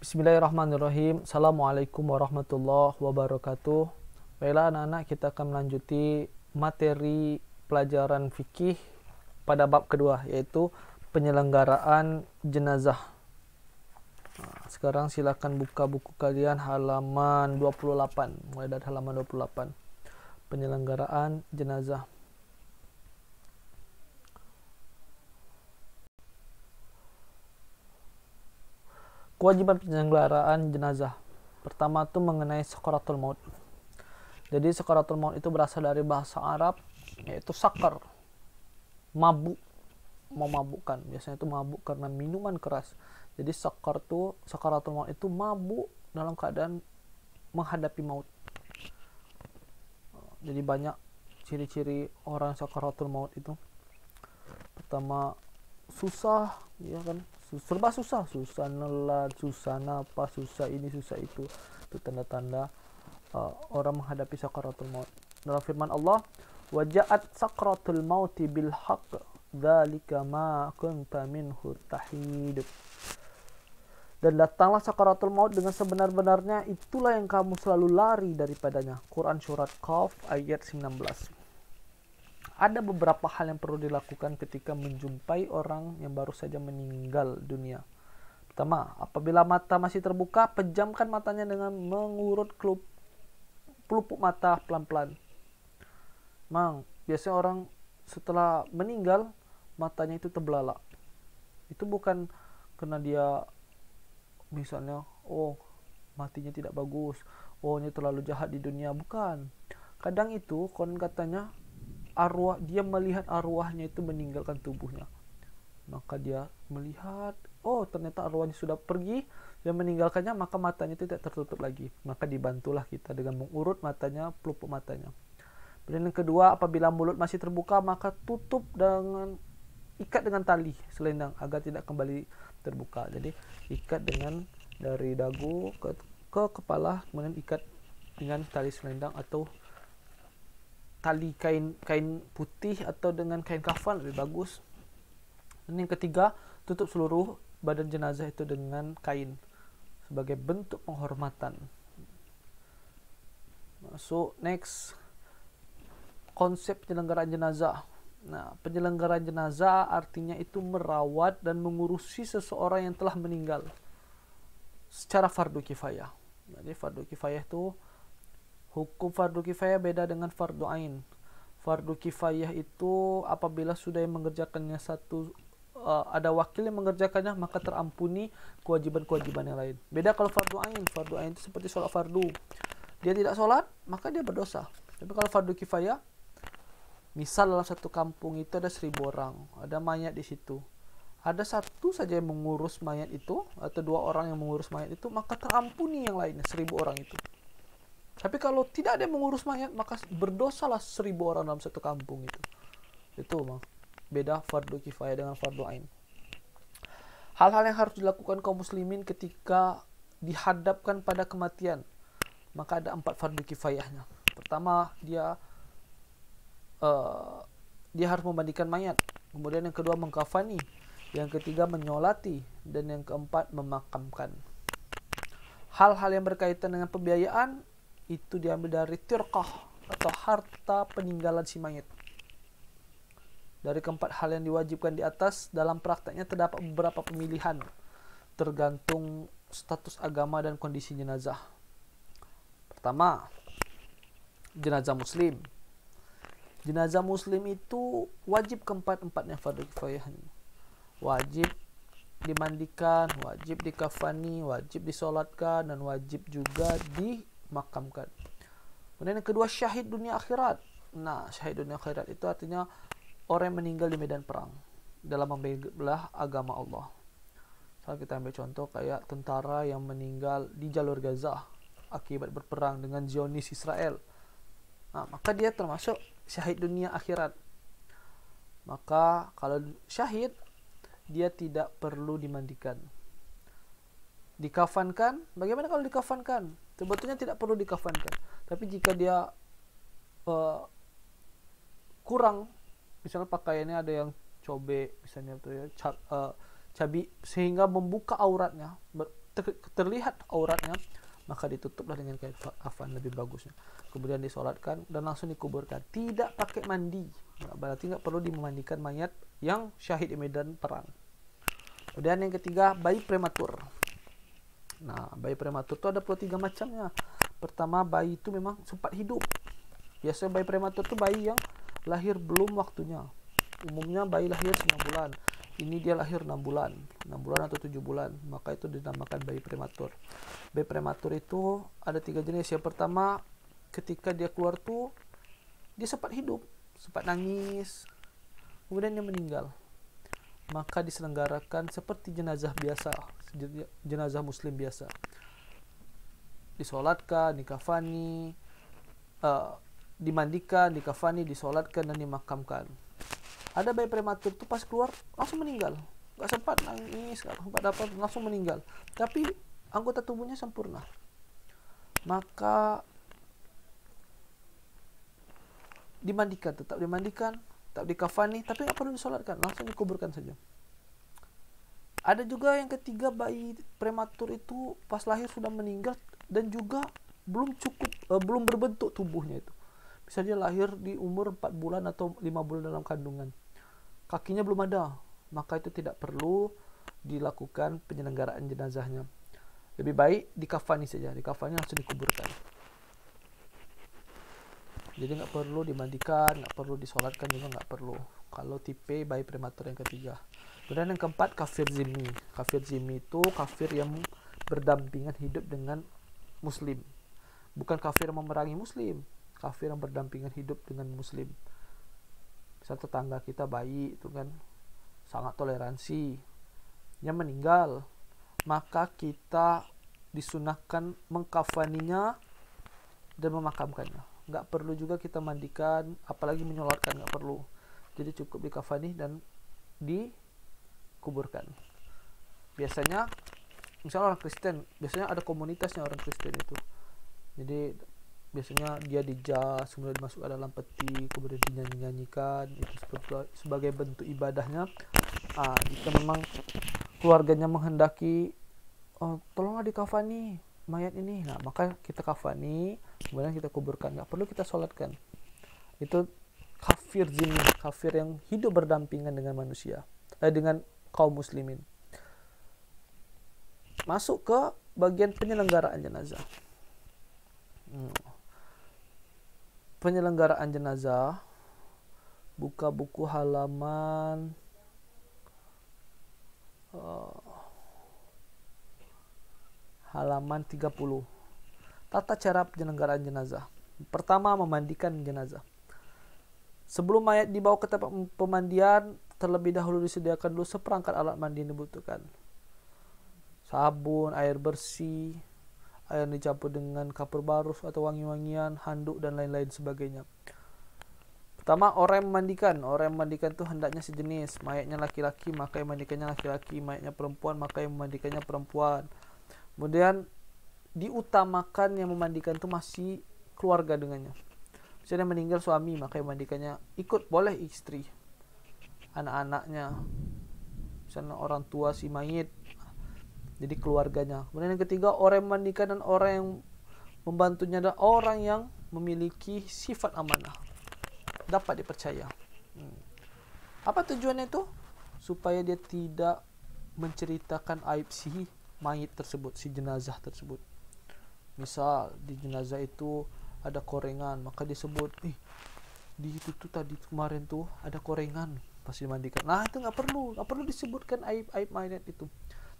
Bismillahirrahmanirrahim. Assalamualaikum warahmatullahi wabarakatuh. Baiklah anak-anak, kita akan melanjuti materi pelajaran fikih pada bab kedua, yaitu penyelenggaraan jenazah. Sekarang silakan buka buku kalian halaman 28, mulai dari halaman 28. Penyelenggaraan jenazah. Kewajiban penyelenggaraan jenazah. Pertama itu mengenai sakaratul maut. Jadi sakaratul maut itu berasal dari bahasa Arab, yaitu sakar, mabuk, memabukkan. Biasanya itu mabuk karena minuman keras. Jadi sakaratul maut itu mabuk dalam keadaan menghadapi maut. Jadi banyak ciri-ciri orang sakaratul maut itu. Pertama, susah, ya kan? Serba susah nelan, susah napas, susah ini, susah itu. Itu tanda-tanda orang menghadapi sakaratul maut. Dalam firman Allah, waja'at sakratul mauti bil haqq dzalika ma kunta minhu tahid. Dan datanglah sakaratul maut dengan sebenar-benarnya, itulah yang kamu selalu lari daripadanya. Quran surat Qaf ayat 19. Ada beberapa hal yang perlu dilakukan ketika menjumpai orang yang baru saja meninggal dunia. Pertama, apabila mata masih terbuka, pejamkan matanya dengan mengurut pelupuk mata pelan-pelan. Biasanya orang setelah meninggal, matanya itu terbelalak. Itu bukan karena dia misalnya, matinya tidak bagus, ini terlalu jahat di dunia. Bukan. Kadang itu, konon katanya, dia melihat arwahnya itu meninggalkan tubuhnya. Maka dia melihat, ternyata arwahnya sudah pergi, dia meninggalkannya, maka matanya itu tidak tertutup lagi. Maka dibantulah kita dengan mengurut matanya, pelupuk matanya. Dan yang kedua, apabila mulut masih terbuka, maka ikat dengan tali selendang agar tidak kembali terbuka. Jadi ikat dengan dari dagu ke kepala, kemudian ikat dengan tali selendang atau tali kain putih atau dengan kain kafan, lebih bagus. Dan yang ketiga, tutup seluruh badan jenazah itu dengan kain sebagai bentuk penghormatan. Masuk next, konsep penyelenggaraan jenazah. Nah, penyelenggaraan jenazah artinya itu merawat dan mengurusi seseorang yang telah meninggal secara fardu kifayah. Jadi fardu kifayah itu, hukum fardu kifayah beda dengan fardu ain. Fardu kifayah itu apabila sudah yang mengerjakannya ada wakil yang mengerjakannya, maka terampuni kewajiban-kewajiban yang lain. Beda kalau fardu ain. Fardu ain itu seperti sholat fardu. Dia tidak sholat, maka dia berdosa. Tapi kalau fardu kifayah, misal dalam satu kampung itu ada 1.000 orang, ada mayat di situ. Ada satu saja yang mengurus mayat itu, atau 2 orang yang mengurus mayat itu, maka terampuni yang lainnya, 1.000 orang itu. Tapi kalau tidak ada yang mengurus mayat, maka berdosalah 1.000 orang dalam satu kampung itu. Itu beda fardu kifayah dengan fardu ain. Hal-hal yang harus dilakukan kaum muslimin ketika dihadapkan pada kematian, maka ada 4 fardu kifayahnya. Pertama, dia harus memandikan mayat. Kemudian yang kedua, mengkafani. Yang ketiga, menyolati. Dan yang keempat, memakamkan. Hal-hal yang berkaitan dengan pembiayaan itu diambil dari tirqah atau harta peninggalan si mayat. Dari keempat hal yang diwajibkan di atas, dalam prakteknya terdapat beberapa pemilihan tergantung status agama dan kondisi jenazah. Pertama, jenazah muslim. Jenazah muslim itu wajib keempat-empatnya fardu kifayah. Wajib dimandikan, wajib dikafani, wajib disolatkan, dan wajib juga dimakamkan. Kemudian yang kedua, syahid dunia akhirat. Nah, syahid dunia akhirat itu artinya orang yang meninggal di medan perang dalam membela agama Allah. Kalau kita ambil contoh kayak tentara yang meninggal di jalur Gaza akibat berperang dengan Zionis Israel. Nah, maka dia termasuk syahid dunia akhirat. Maka kalau syahid, dia tidak perlu dimandikan. Dikafankan, bagaimana kalau dikafankan? Sebetulnya tidak perlu dikafankan. Tapi jika dia kurang, misalnya pakaiannya ada yang cobek, misalnya tuh ya, sehingga membuka auratnya, terlihat auratnya, maka ditutuplah dengan kain kafan lebih bagusnya. Kemudian disolatkan dan langsung dikuburkan, tidak pakai mandi. Berarti nggak perlu dimandikan mayat yang syahid di medan perang. Kemudian yang ketiga, bayi prematur. Nah, bayi prematur itu ada 3 macamnya. Pertama, bayi itu memang sempat hidup. Biasanya bayi prematur itu bayi yang lahir belum waktunya. Umumnya bayi lahir 9 bulan. Ini dia lahir 6 bulan atau 7 bulan, maka itu dinamakan bayi prematur. Bayi prematur itu ada 3 jenis. Yang pertama, ketika dia keluar tuh dia sempat hidup, sempat nangis, kemudian dia meninggal. Maka diselenggarakan seperti jenazah biasa, jenazah muslim biasa. Disolatkan, dikafani, dimandikan, dikafani, disolatkan, dan dimakamkan. Ada bayi prematur tuh pas keluar langsung meninggal, nggak sempat nangis, nggak sempat dapat, langsung meninggal. Tapi anggota tubuhnya sempurna. Maka dimandikan, tetap dikafani, tapi nggak perlu disolatkan, langsung dikuburkan saja. Ada juga yang ketiga, bayi prematur itu pas lahir sudah meninggal dan juga belum berbentuk tubuhnya itu. Bisa dia lahir di umur 4 bulan atau 5 bulan dalam kandungan. Kakinya belum ada, maka itu tidak perlu dilakukan penyelenggaraan jenazahnya. Lebih baik dikafani saja, dikafani langsung dikuburkan. Jadi nggak perlu dimandikan, nggak perlu disolatkan juga nggak perlu. Kalau tipe bayi prematur yang ketiga. Kemudian yang keempat, kafir zimmi. Kafir zimmi itu kafir yang berdampingan hidup dengan muslim. Bukan kafir yang memerangi muslim, kafir yang berdampingan hidup dengan muslim. Misal tetangga kita bayi itu kan sangat toleransi, dia meninggal, maka kita disunahkan mengkafaninya dan memakamkannya. Nggak perlu juga kita mandikan, apalagi menyolatkan, nggak perlu. Jadi cukup dikafani dan dikuburkan. Biasanya misalnya orang Kristen, biasanya ada komunitasnya orang Kristen itu. Jadi biasanya dia dijas, kemudian dimasukkan dalam peti, kemudian dinyanyikan, itu sebagai bentuk ibadahnya. Jika memang keluarganya menghendaki, tolonglah dikafani mayat ini, nah maka kita kafani, kemudian kita kuburkan, nggak perlu kita sholatkan. Itu kafir zimmi, kafir yang hidup berdampingan dengan manusia, dengan kaum muslimin. Masuk ke bagian penyelenggaraan jenazah. Penyelenggaraan jenazah, buka buku halaman halaman 30. Tata cara penyelenggaraan jenazah. Pertama, memandikan jenazah. Sebelum mayat dibawa ke tempat pemandian, terlebih dahulu disediakan dulu seperangkat alat mandi yang dibutuhkan. Sabun, air bersih, air dicampur dengan kapur barus atau wangi-wangian, handuk, dan lain-lain sebagainya. Pertama, orang yang memandikan. Orang yang memandikan itu hendaknya sejenis. Mayatnya laki-laki, maka yang memandikannya laki-laki. Mayatnya perempuan, maka yang memandikannya perempuan. Kemudian diutamakan yang memandikan itu masih keluarga dengannya. Misalnya meninggal suami, maka yang memandikannya ikut, boleh istri, anak-anaknya, misalnya orang tua si mayit, jadi keluarganya. Kemudian yang ketiga, orang yang memandikan dan orang yang membantunya adalah orang yang memiliki sifat amanah, dapat dipercaya. Apa tujuannya itu? Supaya dia tidak menceritakan aib si mayit tersebut, si jenazah tersebut. Misal di jenazah itu ada korengan, maka disebut, di itu tuh tadi kemarin tuh ada korengan pas dimandikan. Nah itu nggak perlu disebutkan aib mayat itu.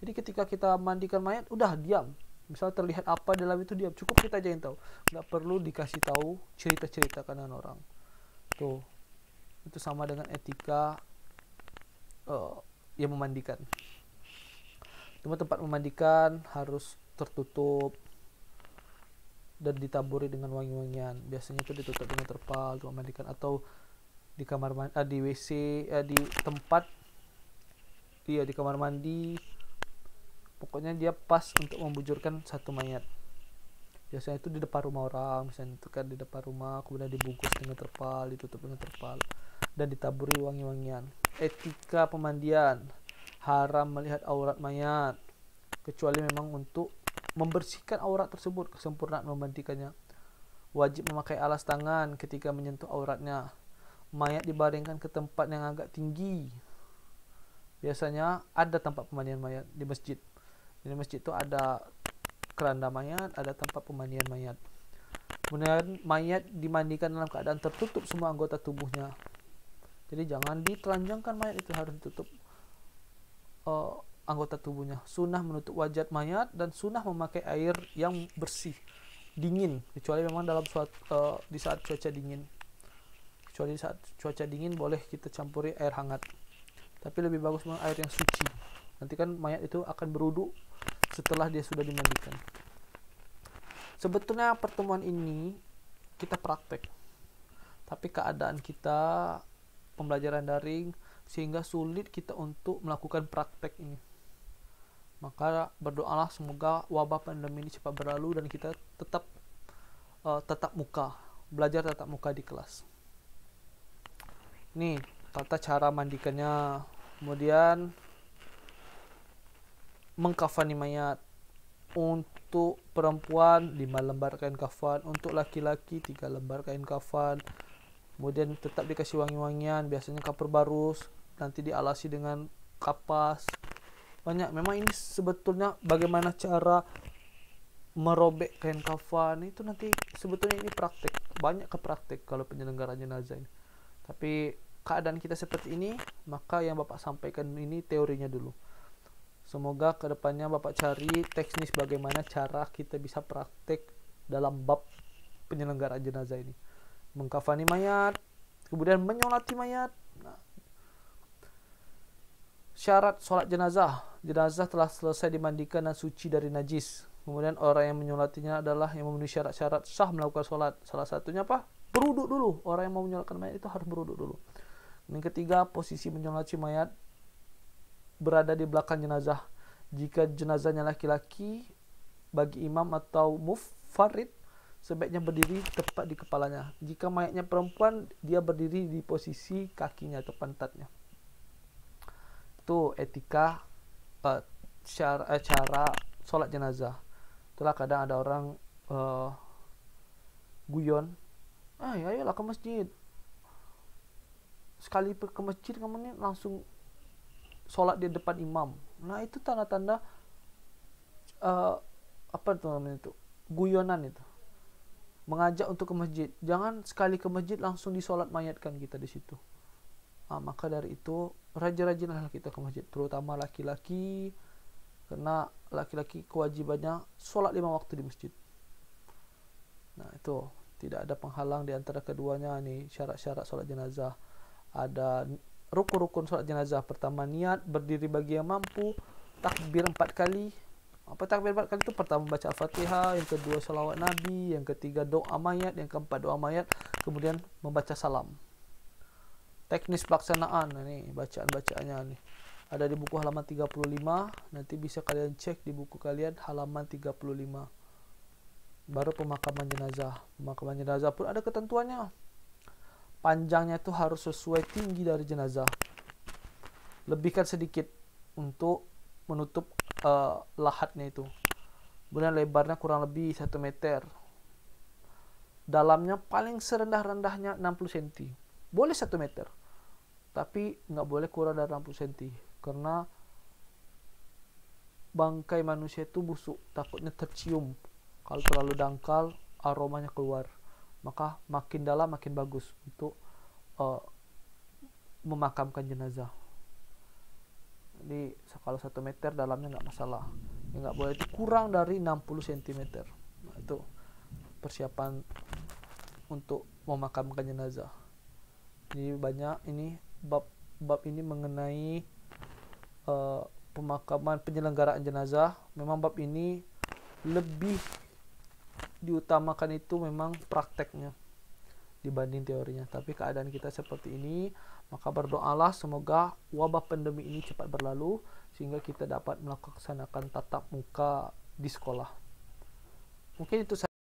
Jadi ketika kita mandikan mayat, udah diam. Misal terlihat apa dalam itu, diam. Cukup kita aja yang tahu. Nggak perlu dikasih tahu cerita-cerita kanan orang. Tuh, itu sama dengan etika yang memandikan. Cuma tempat memandikan harus tertutup dan ditaburi dengan wangi-wangian. Biasanya itu ditutup dengan terpal untuk memandikan, atau di kamar mandi, di WC, di tempat, di kamar mandi. Pokoknya dia pas untuk membujurkan satu mayat. Biasanya itu di depan rumah orang, misalnya itu kan di depan rumah, kemudian dibungkus dengan terpal, ditutup dengan terpal, dan ditaburi wangi-wangian. Etika pemandian haram melihat aurat mayat kecuali memang untuk membersihkan aurat tersebut, kesempurnaan memandikannya. Wajib memakai alas tangan ketika menyentuh auratnya. Mayat dibaringkan ke tempat yang agak tinggi. Biasanya ada tempat pemandian mayat di masjid. Di masjid itu ada keranda mayat, ada tempat pemandian mayat. Kemudian mayat dimandikan dalam keadaan tertutup semua anggota tubuhnya. Jadi jangan ditelanjangkan mayat, itu harus ditutup anggota tubuhnya. Sunnah menutup wajah mayat dan sunnah memakai air yang bersih, dingin, kecuali memang dalam di saat cuaca dingin. Kecuali saat cuaca dingin boleh kita campuri air hangat. Tapi lebih bagus memang air yang suci. Nanti kan mayat itu akan berwudu setelah dia sudah dimandikan. Sebetulnya pertemuan ini kita praktek, tapi keadaan kita pembelajaran daring sehingga sulit kita untuk melakukan praktek ini. Maka berdoalah semoga wabah pandemi ini cepat berlalu dan kita tetap tatap muka, belajar tatap muka di kelas. Nih tata cara mandikannya. Kemudian mengkafani mayat. Untuk perempuan 5 lembar kain kafan, untuk laki-laki 3 lembar kain kafan. Kemudian tetap dikasih wangi-wangian, biasanya kapur barus, nanti dialasi dengan kapas. Banyak. Memang ini sebetulnya bagaimana cara merobek kain kafan itu nanti sebetulnya ini praktek. Banyak ke praktek kalau penyelenggaraan jenazah ini. Tapi keadaan kita seperti ini, maka yang Bapak sampaikan ini teorinya dulu. Semoga kedepannya Bapak cari teknis bagaimana cara kita bisa praktek dalam bab penyelenggaraan jenazah ini. Mengkafani mayat, kemudian menyolati mayat. Nah, syarat sholat jenazah. Jenazah telah selesai dimandikan dan suci dari najis. Kemudian orang yang menyolatinya adalah yang memenuhi syarat-syarat sah melakukan sholat. Salah satunya apa? Berwudu dulu. Orang yang mau menyolatkan mayat itu harus berwudu dulu. Yang ketiga, posisi menyolati mayat berada di belakang jenazah. Jika jenazahnya laki-laki, bagi imam atau mufarid sebaiknya berdiri tepat di kepalanya. Jika mayatnya perempuan, dia berdiri di posisi kakinya atau pantatnya. Itu etika cara sholat jenazah. Itulah kadang ada orang guyon, ayolah ke masjid. Sekali ke masjid kamu nih langsung sholat di depan imam. Nah itu tanda-tanda apa itu namanya itu, guyonan itu, mengajak untuk ke masjid. Jangan sekali ke masjid langsung disolat mayatkan kita di situ. Maka dari itu rajin-rajinlah kita ke masjid, terutama laki-laki, karena laki-laki kewajibannya sholat 5 waktu di masjid. Nah itu tidak ada penghalang di antara keduanya nih syarat-syarat sholat jenazah. Ada rukun-rukun sholat jenazah. Pertama niat, berdiri bagi yang mampu, takbir 4 kali. Apa takbir 4 kali itu? Pertama baca Al-Fatihah, yang kedua salawat Nabi, yang ketiga doa mayat, yang keempat doa mayat, kemudian membaca salam. Teknis pelaksanaan nih, bacaan-bacaannya nih ada di buku halaman 35. Nanti bisa kalian cek di buku kalian halaman 35. Baru pemakaman jenazah. Pemakaman jenazah pun ada ketentuannya. Panjangnya itu harus sesuai tinggi dari jenazah. Lebihkan sedikit untuk menutup lahatnya itu. Kemudian lebarnya kurang lebih 1 meter. Dalamnya paling serendah-rendahnya 60 cm. Boleh 1 meter. Tapi nggak boleh kurang dari 60 cm. Karena bangkai manusia itu busuk. Takutnya tercium. Kalau terlalu dangkal, aromanya keluar. Maka makin dalam makin bagus untuk memakamkan jenazah. Jadi kalau 1 meter dalamnya nggak masalah. Yang nggak boleh itu kurang dari 60 cm. Nah, itu persiapan untuk memakamkan jenazah. Jadi banyak ini bab ini mengenai pemakaman penyelenggaraan jenazah. Memang bab ini lebih diutamakan itu memang prakteknya dibanding teorinya. Tapi keadaan kita seperti ini, maka berdoalah semoga wabah pandemi ini cepat berlalu sehingga kita dapat melaksanakan tatap muka di sekolah. Mungkin itu